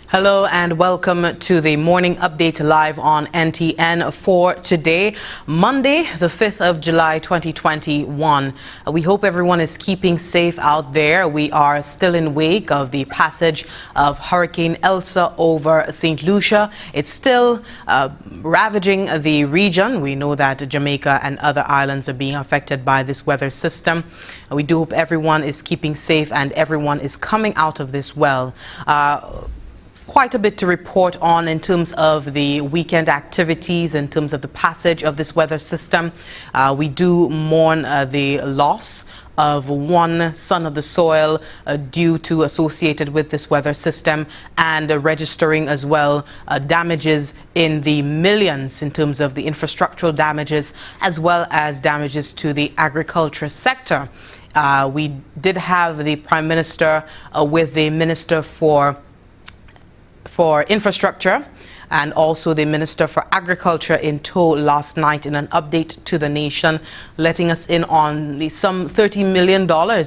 Hello and welcome to the morning update live on NTN for today, Monday, the 5th of July, 2021. We hope everyone is keeping safe out there. We are still in wake of the passage of Hurricane Elsa over St. Lucia. It's still ravaging the region. We know that Jamaica and other islands are being affected by this weather system. We do hope everyone is keeping safe and everyone is coming out of this well. Quite a bit to report on in terms of the weekend activities, in terms of the passage of this weather system. We do mourn the loss of one son of the soil associated with this weather system, and registering as well damages in the millions in terms of the infrastructural damages as well as damages to the agriculture sector. We did have the Prime Minister with the Minister for Infrastructure and also the Minister for Agriculture in tow last night in an update to the nation, letting us in on some $30 million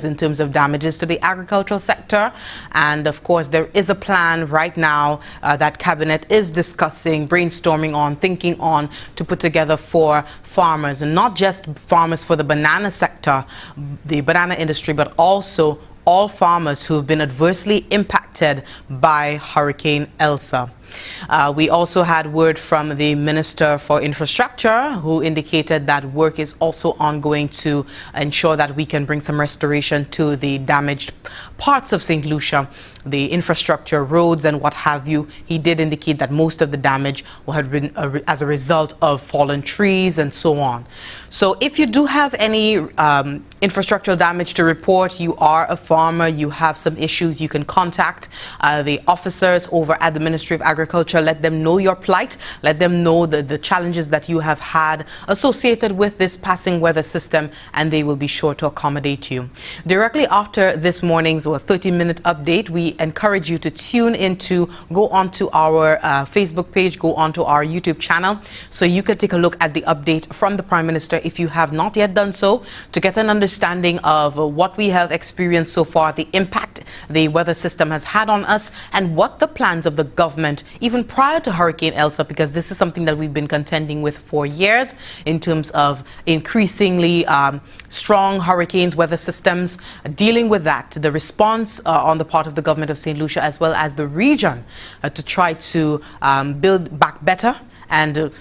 in terms of damages to the agricultural sector. And of course, there is a plan right now that Cabinet is discussing, brainstorming on, thinking on to put together for farmers, and not just farmers for the banana sector, the banana industry, but also all farmers who have been adversely impacted by Hurricane Elsa. We also had word from the Minister for Infrastructure, who indicated that work is also ongoing to ensure that we can bring some restoration to the damaged parts of St. Lucia, the infrastructure, roads and what have you. He did indicate that most of the damage had been as a result of fallen trees and so on. So if you do have any infrastructural damage to report, you are a farmer, you have some issues, you can contact the officers over at the Ministry of Agriculture. Let them know your plight. Let them know the challenges that you have had associated with this passing weather system, and they will be sure to accommodate you. Directly after this morning's 30-minute update, we encourage you to tune in, to go onto our Facebook page, go onto our YouTube channel, so you can take a look at the update from the Prime Minister if you have not yet done so, to get an understanding of what we have experienced so far, the impact the weather system has had on us, and what the plans of the government, even prior to Hurricane Elsa, because this is something that we've been contending with for years in terms of increasingly strong hurricanes, weather systems, dealing with that, the response on the part of the government of St. Lucia as well as the region to try to build back better and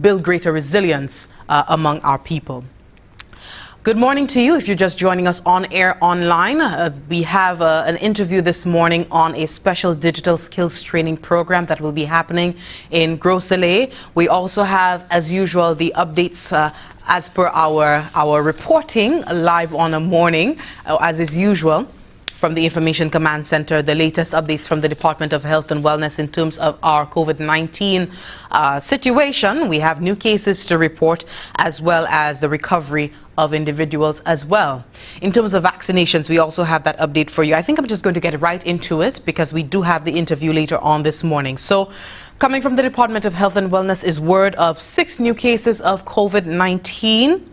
build greater resilience among our people. Good morning to you if you're just joining us on air online. We have an interview this morning on a special digital skills training program that will be happening in Gros Islet. We also have, as usual, the updates as per our reporting live on a morning, as is usual, from the Information Command Center, the latest updates from the Department of Health and Wellness in terms of our COVID-19 situation. We have new cases to report, as well as the recovery of individuals as well. In terms of vaccinations, we also have that update for you. I think I'm just going to get right into it because we do have the interview later on this morning. So, coming from the Department of Health and Wellness is word of 6 new cases of COVID-19.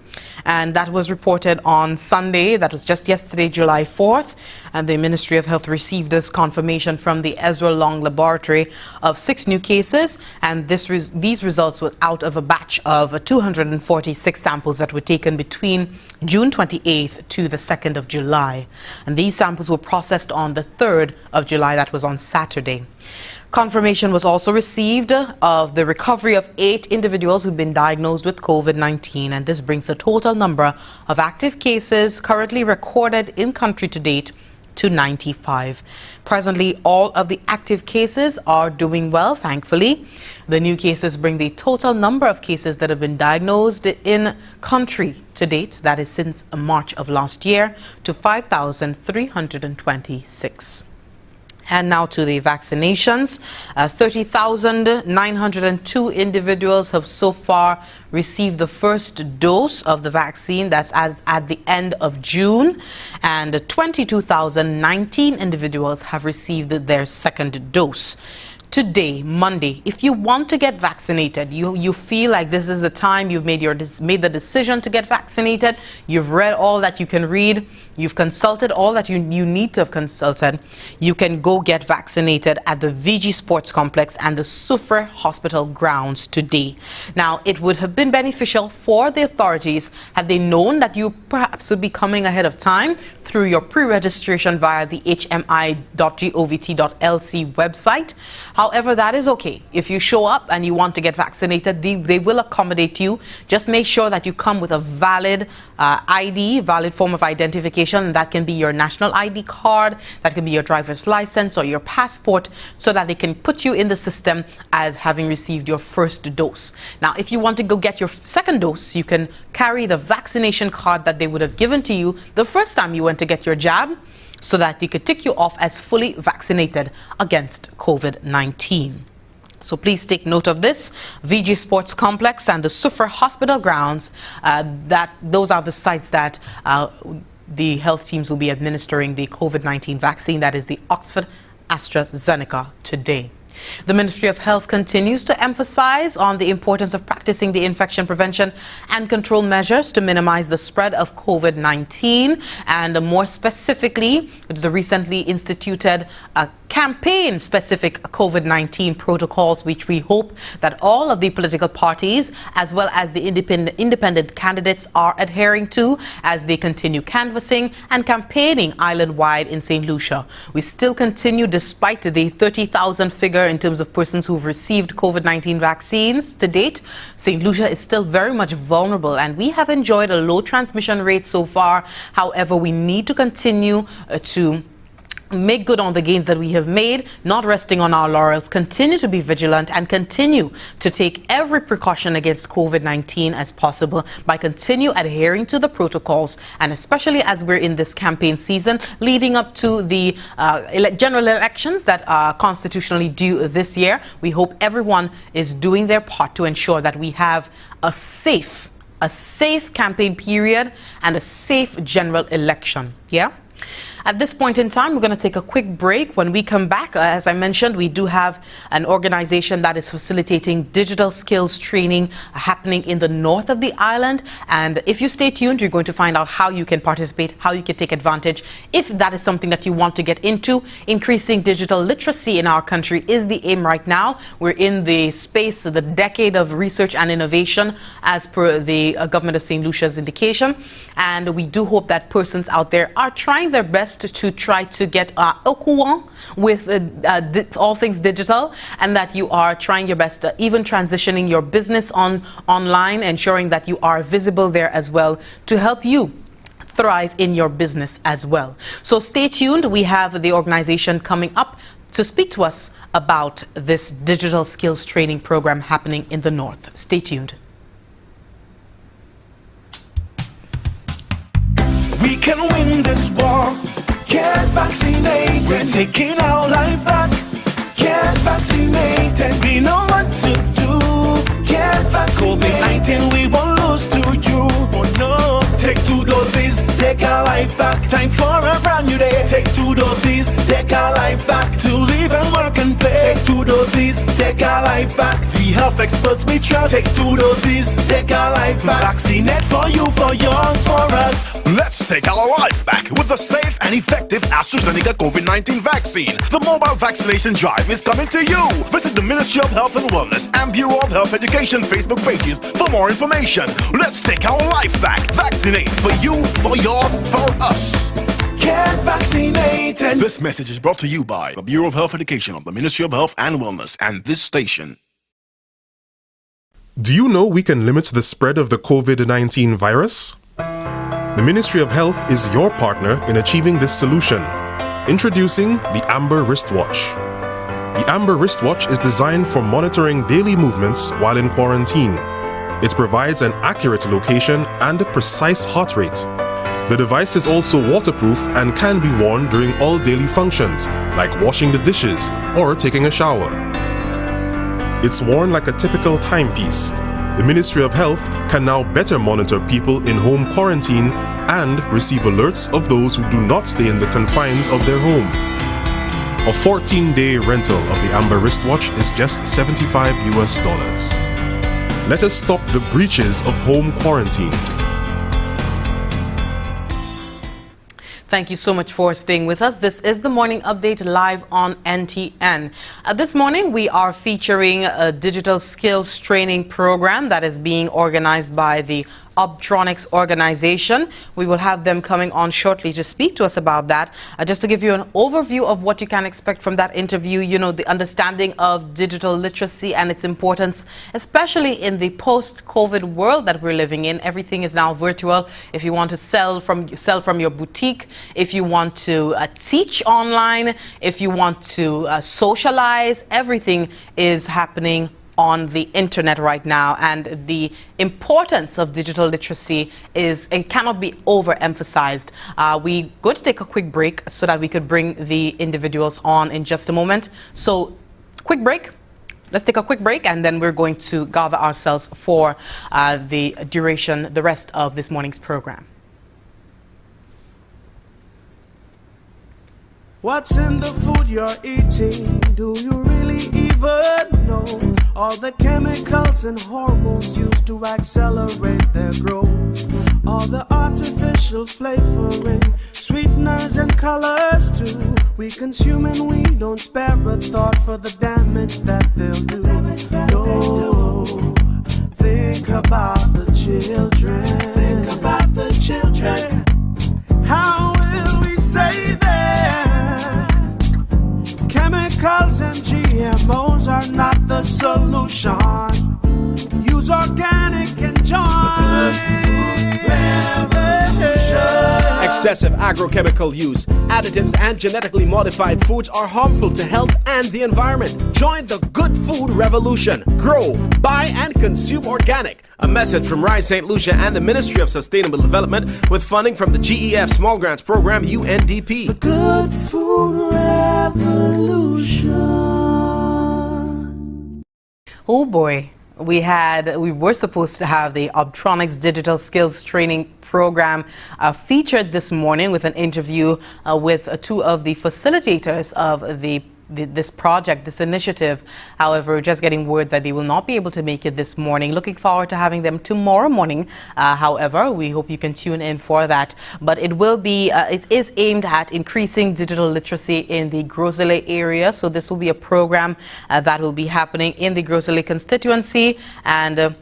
And that was reported on Sunday. That was just yesterday, July 4th. And the Ministry of Health received this confirmation from the Ezra Long Laboratory of 6 new cases. And these results were out of a batch of 246 samples that were taken between June 28th to the 2nd of July. And these samples were processed on the 3rd of July. That was on Saturday. Confirmation was also received of the recovery of 8 individuals who've been diagnosed with COVID-19, and this brings the total number of active cases currently recorded in country to date to 95. Presently, all of the active cases are doing well, thankfully. The new cases bring the total number of cases that have been diagnosed in country to date, that is since March of last year, to 5,326. And now to the vaccinations. 30,902 individuals have so far received the first dose of the vaccine. That's as at the end of June. And 22,019 individuals have received their second dose. today, Monday, if you want to get vaccinated, you feel like this is the time, you've made the decision to get vaccinated, you've read all that you can read, you've consulted all that you need to have consulted, you can go get vaccinated at the VG Sports Complex and the Suffer Hospital grounds today. Now, it would have been beneficial for the authorities had they known that you perhaps would be coming ahead of time through your pre-registration via the hmi.govt.lc website. However, that is okay. If you show up and you want to get vaccinated, they will accommodate you. Just make sure that you come with a valid ID, valid form of identification. That can be your national ID card, that can be your driver's license or your passport, so that they can put you in the system as having received your first dose. Now, if you want to go get your second dose, you can carry the vaccination card that they would have given to you the first time you went to get your jab, so that they could tick you off as fully vaccinated against COVID-19. So please take note of this. VG Sports Complex and the Suffer Hospital grounds, those are the sites that the health teams will be administering the COVID-19 vaccine, that is the Oxford AstraZeneca, today. The Ministry of Health continues to emphasize on the importance of practicing the infection prevention and control measures to minimize the spread of COVID-19, and more specifically, the recently instituted campaign-specific COVID-19 protocols, which we hope that all of the political parties as well as the independent candidates are adhering to as they continue canvassing and campaigning island-wide in St. Lucia. We still continue, despite the 30,000 figure in terms of persons who've received COVID-19 vaccines to date. St. Lucia is still very much vulnerable, and we have enjoyed a low transmission rate so far. However, we need to continue to make good on the gains that we have made, not resting on our laurels, continue to be vigilant and continue to take every precaution against COVID-19 as possible by continue adhering to the protocols, and especially as we're in this campaign season leading up to the general elections that are constitutionally due this year. We hope everyone is doing their part to ensure that we have a safe campaign period and a safe general election. Yeah. At this point in time, we're going to take a quick break. When we come back, as I mentioned, we do have an organization that is facilitating digital skills training happening in the north of the island. And if you stay tuned, you're going to find out how you can participate, how you can take advantage. If that is something that you want to get into, increasing digital literacy in our country is the aim right now. We're in the space of the decade of research and innovation, as per the government of St. Lucia's indication. And we do hope that persons out there are trying their best to try to get au courant with all things digital, and that you are trying your best, even transitioning your business online, ensuring that you are visible there as well to help you thrive in your business as well. So stay tuned. We have the organization coming up to speak to us about this digital skills training program happening in the north. Stay tuned. We can win this war. Get vaccinated. We're taking our life back. Get vaccinated. We know what to do. Get vaccinated. COVID-19 we won't lose to you. Oh no. Take 2 doses. Take our life back. Time for a brand new day. Take 2 doses. Take our life back. To live and work and play. Take 2 doses. Take our life back. The health experts we trust. Take 2 doses. Take our life back. Vaccinate for you, for yours, for us. Let's take our life back with a safe and effective AstraZeneca COVID-19 vaccine. The mobile vaccination drive is coming to you. Visit the Ministry of Health and Wellness and Bureau of Health Education Facebook pages for more information. Let's take our life back. Vaccinate for you, for yours, for us. Get vaccinated. This message is brought to you by the Bureau of Health Education of the Ministry of Health and Wellness and this station. Do you know we can limit the spread of the COVID-19 virus? The Ministry of Health is your partner in achieving this solution. Introducing the Amber Wristwatch. The Amber Wristwatch is designed for monitoring daily movements while in quarantine. It provides an accurate location and a precise heart rate. The device is also waterproof and can be worn during all daily functions, like washing the dishes or taking a shower. It's worn like a typical timepiece. The Ministry of Health can now better monitor people in home quarantine and receive alerts of those who do not stay in the confines of their home. A 14-day rental of the Amber wristwatch is just $75 US. Let us stop the breaches of home quarantine. Thank you so much for staying with us. This is the Morning Update live on NTN. This morning we are featuring a digital skills training program that is being organized by the Optronics organization. We will have them coming on shortly to speak to us about that. Just to give you an overview of what you can expect from that interview, you know, the understanding of digital literacy and its importance, especially in the post-COVID world that we're living in. Everything is now virtual. If you want to sell from your boutique, if you want to teach online, if you want to socialize, everything is happening on the internet right now, and the importance of digital literacy it cannot be overemphasized. We're going to take a quick break so that we could bring the individuals on in just a moment. So, quick break. Let's take a quick break, and then we're going to gather ourselves for the rest of this morning's program. What's in the food you're eating? Do you really even know? All the chemicals and hormones used to accelerate their growth. All the artificial flavoring, sweeteners and colors too. We consume and we don't spare a thought for the damage that they'll do. No, think about the children. Think about the children. How will we save them? Chemicals and GMOs are not the solution. Use organic and join revolution. Excessive agrochemical use, additives and genetically modified foods are harmful to health and the environment. Join the good food revolution. Grow, buy and consume organic. A message from Rise St. Lucia and the Ministry of Sustainable Development with funding from the GEF Small Grants Program, UNDP. The good food revolution. Oh boy, we were supposed to have the Optronics Digital Skills Training Program featured this morning with an interview with two of the facilitators of this project, this initiative. However, just getting word that they will not be able to make it this morning. Looking forward to having them tomorrow morning. However, we hope you can tune in for that. But it will be, it is aimed at increasing digital literacy in the Grosile area. So this will be a program that will be happening in the Grosile constituency, and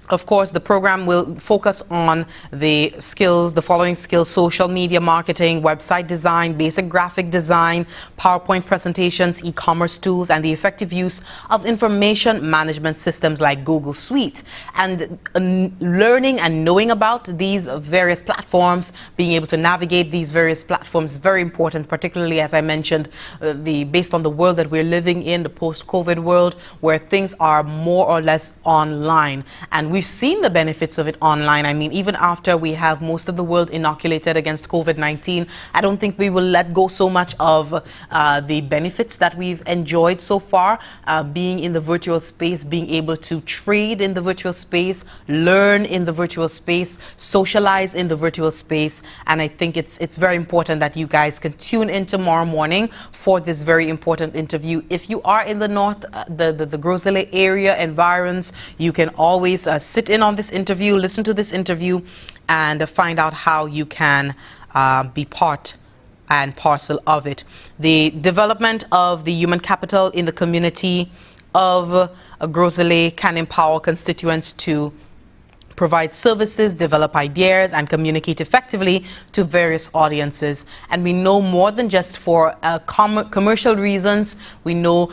of course, the program will focus on the following skills: social media marketing, website design, basic graphic design, PowerPoint presentations, e-commerce tools, and the effective use of information management systems like Google Suite. And learning and knowing about these various platforms, being able to navigate these various platforms is very important, particularly, as I mentioned, based on the world that we're living in, the post-COVID world, where things are more or less online. And we've seen the benefits of it online. I mean, even after we have most of the world inoculated against COVID-19, I don't think we will let go so much of the benefits that we've enjoyed so far, being in the virtual space, being able to trade in the virtual space, learn in the virtual space, socialize in the virtual space. And I think it's very important that you guys can tune in tomorrow morning for this very important interview. If you are in the north, the Grosile area environs, you can always sit in on this interview, listen to this interview, and find out how you can be part and parcel of it. The development of the human capital in the community of Grosile can empower constituents to provide services, develop ideas, and communicate effectively to various audiences. And we know more than just for commercial reasons. We know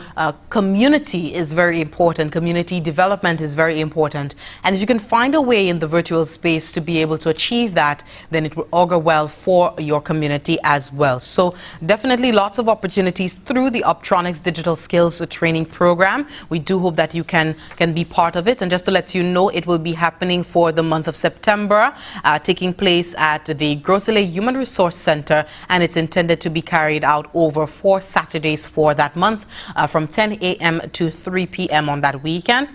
community is very important. Community development is very important. And if you can find a way in the virtual space to be able to achieve that, then it will augur well for your community as well. So definitely lots of opportunities through the Optronics Digital Skills Training Program. We do hope that you can be part of it. And just to let you know, it will be happening for the month of September, taking place at the Grosselet Human Resource Center, and it's intended to be carried out over 4 Saturdays for that month, from 10 a.m. to 3 p.m. on that weekend.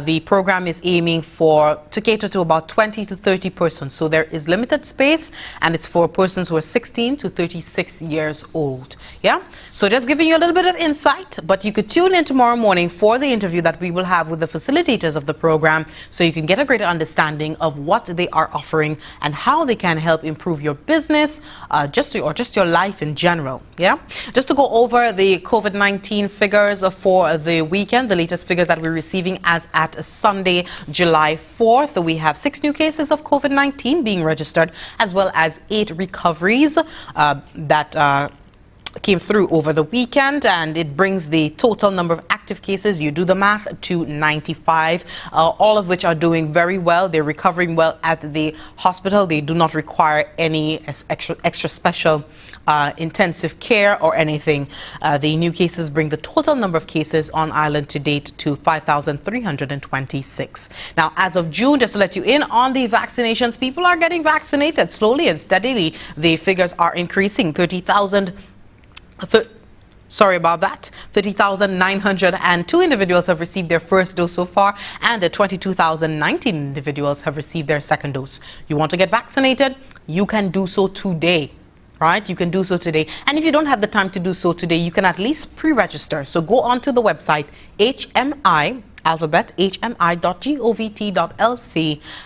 The program is aiming to cater to about 20 to 30 persons, so there is limited space, and it's for persons who are 16 to 36 years old. Yeah, so just giving you a little bit of insight, but you could tune in tomorrow morning for the interview that we will have with the facilitators of the program, so you can get a greater understanding of what they are offering and how they can help improve your business, just your life in general. Yeah, just to go over the COVID-19 figures for the weekend, the latest figures that we're receiving as at Sunday, July 4th. We have 6 new cases of COVID-19 being registered, as well as 8 recoveries that came through over the weekend, and it brings the total number of active cases, you do the math, to 95, all of which are doing very well. They're recovering well at the hospital. They do not require any extra special intensive care or anything. The new cases bring the total number of cases on island to date to 5,326. Now, as of June, just to let you in on the vaccinations, people are getting vaccinated slowly and steadily. The figures are increasing. 30,902 individuals have received their first dose so far, and 22,019 individuals have received their second dose. You want to get vaccinated? You can do so today. Right? You can do so today. And if you don't have the time to do so today, you can at least pre-register. So go onto the website, hmi.govt.lc,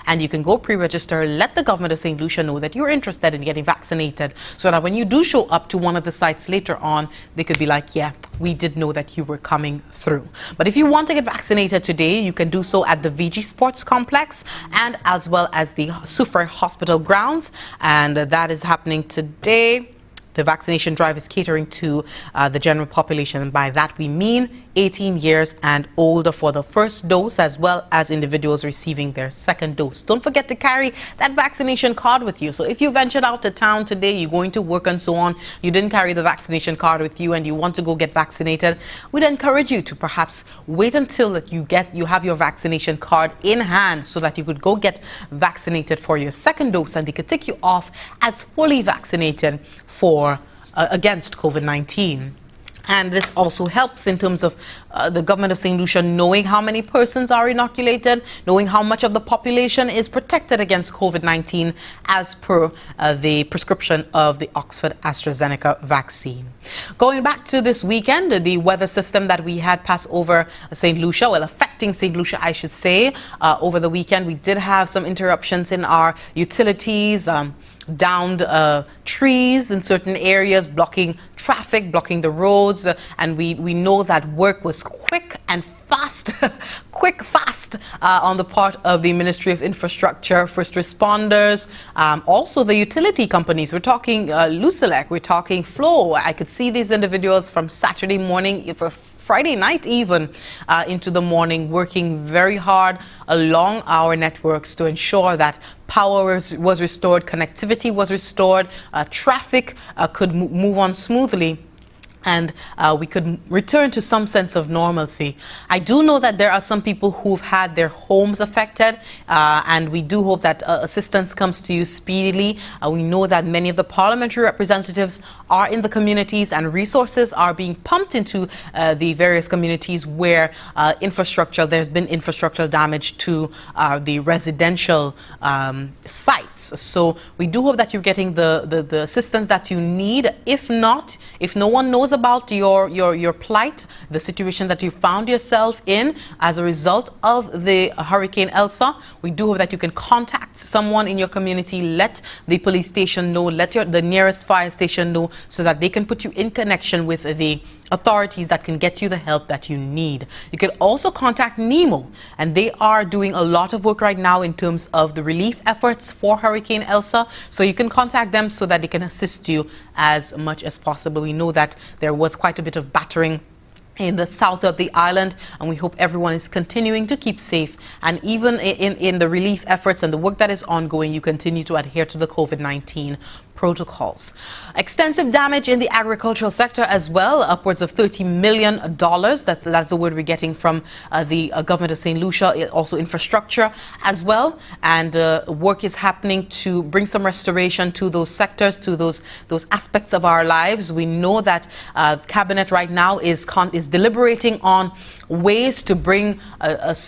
and you can go pre-register. Let the government of St. Lucia know that you're interested in getting vaccinated, so that when you do show up to one of the sites later on, they could be like, yeah, we did know that you were coming through. But if you want to get vaccinated today, you can do so at the VG Sports Complex and as well as the Suffolk Hospital grounds, and that is happening today. The vaccination drive is catering to the general population, and by that we mean 18 years and older for the first dose, as well as individuals receiving their second dose. Don't forget to carry that vaccination card with you. So if you ventured out to town today, you're going to work and so on, you didn't carry the vaccination card with you and you want to go get vaccinated, we'd encourage you to perhaps wait until that you have your vaccination card in hand, so that you could go get vaccinated for your second dose, and they could take you off as fully vaccinated for against COVID-19. And this also helps in terms of the government of St. Lucia knowing how many persons are inoculated, knowing how much of the population is protected against COVID-19 as per the prescription of the Oxford AstraZeneca vaccine. Going back to this weekend, the weather system that we had pass over St. Lucia, well, affecting St. Lucia, I should say, over the weekend, we did have some interruptions in our utilities, downed trees in certain areas, blocking traffic, blocking the roads, and we know that work was quick and fast, fast on the part of the Ministry of Infrastructure, first responders, also the utility companies. We're talking Lucia, we're talking Flow. I could see these individuals from Saturday morning, for Friday night even, into the morning, working very hard along our networks to ensure that power was restored, connectivity was restored, traffic could move on smoothly, and we could return to some sense of normalcy. I do know that there are some people who've had their homes affected, and we do hope that assistance comes to you speedily. We know that many of the parliamentary representatives are in the communities, and resources are being pumped into the various communities where there's been infrastructural damage to the residential sites. So we do hope that you're getting the assistance that you need. If not, if no one knows about your plight, the situation that you found yourself in as a result of the Hurricane Elsa, we do hope that you can contact someone in your community, let the police station know, let the nearest fire station know, so that they can put you in connection with the authorities that can get you the help that you need. You can also contact NEMO, and they are doing a lot of work right now in terms of the relief efforts for Hurricane Elsa. So you can contact them so that they can assist you as much as possible. We know that there was quite a bit of battering in the south of the island, and we hope everyone is continuing to keep safe. And even in the relief efforts and the work that is ongoing, you continue to adhere to the COVID-19 protocols. Extensive damage in the agricultural sector as well, upwards of $30 million. That's the word we're getting from the government of St. Lucia. Also infrastructure as well, and work is happening to bring some restoration to those sectors, to those aspects of our lives. We know that cabinet right now is deliberating on ways to bring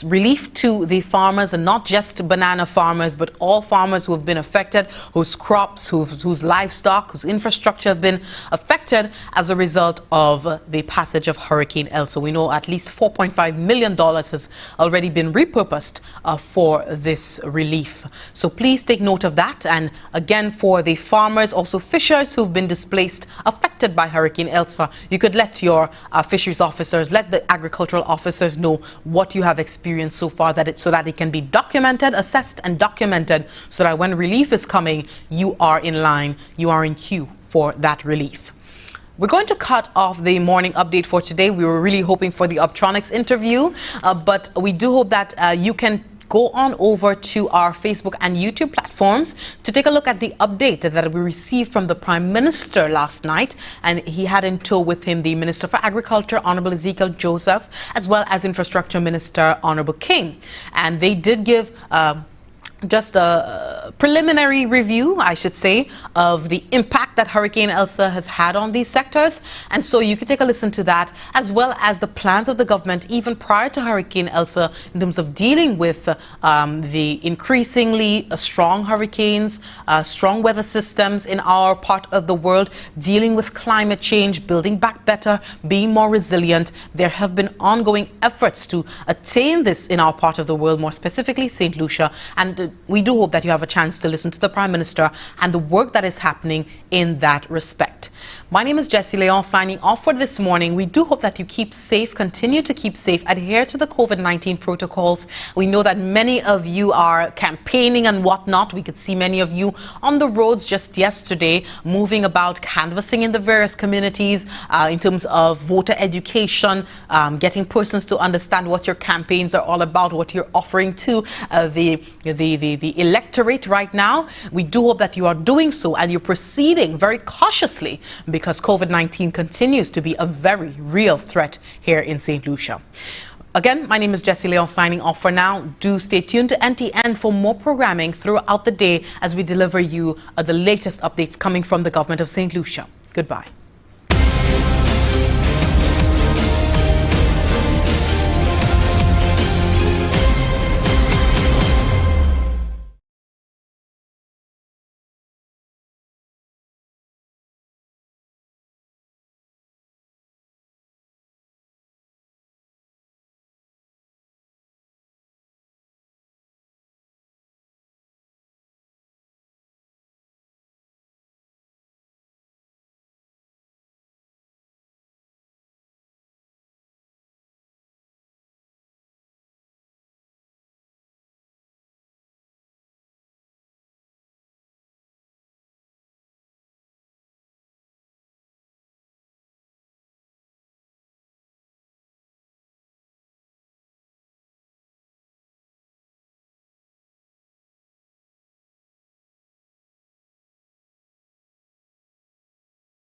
relief to the farmers, and not just banana farmers, but all farmers who have been affected, whose crops, whose livestock, whose infrastructure have been affected as a result of the passage of Hurricane Elsa. We know at least $4.5 million has already been repurposed for this relief. So please take note of that. And again, for the farmers, also fishers who've been displaced, affected by Hurricane Elsa, you could let your fisheries officers, let the agricultural officers know what you have experienced so far, so that it can be documented, assessed and documented, so that when relief is coming, you are in line, you are in queue for that relief. We're going to cut off the morning update for today. We were really hoping for the Optronics interview, but we do hope that you can go on over to our Facebook and YouTube platforms to take a look at the update that we received from the Prime Minister last night. And he had in tow with him the Minister for Agriculture, Honorable Ezekiel Joseph, as well as Infrastructure Minister, Honorable King. And they did give just a preliminary review, I should say, of the impact that Hurricane Elsa has had on these sectors. And so you can take a listen to that, as well as the plans of the government even prior to Hurricane Elsa in terms of dealing with the increasingly strong hurricanes, strong weather systems in our part of the world, dealing with climate change, building back better, being more resilient. There have been ongoing efforts to attain this in our part of the world, more specifically St. Lucia, and we do hope that you have a chance to listen to the Prime Minister and the work that is happening in that respect. My name is Jessie Leon, signing off for this morning. We do hope that you keep safe, continue to keep safe, adhere to the COVID-19 protocols. We know that many of you are campaigning and whatnot. We could see many of you on the roads just yesterday, moving about, canvassing in the various communities in terms of voter education, getting persons to understand what your campaigns are all about, what you're offering to the electorate right now. We do hope that you are doing so and you're proceeding very cautiously, because COVID-19 continues to be a very real threat here in St. Lucia. Again, my name is Jessie Leon, signing off for now. Do stay tuned to NTN for more programming throughout the day as we deliver you the latest updates coming from the government of St. Lucia. Goodbye.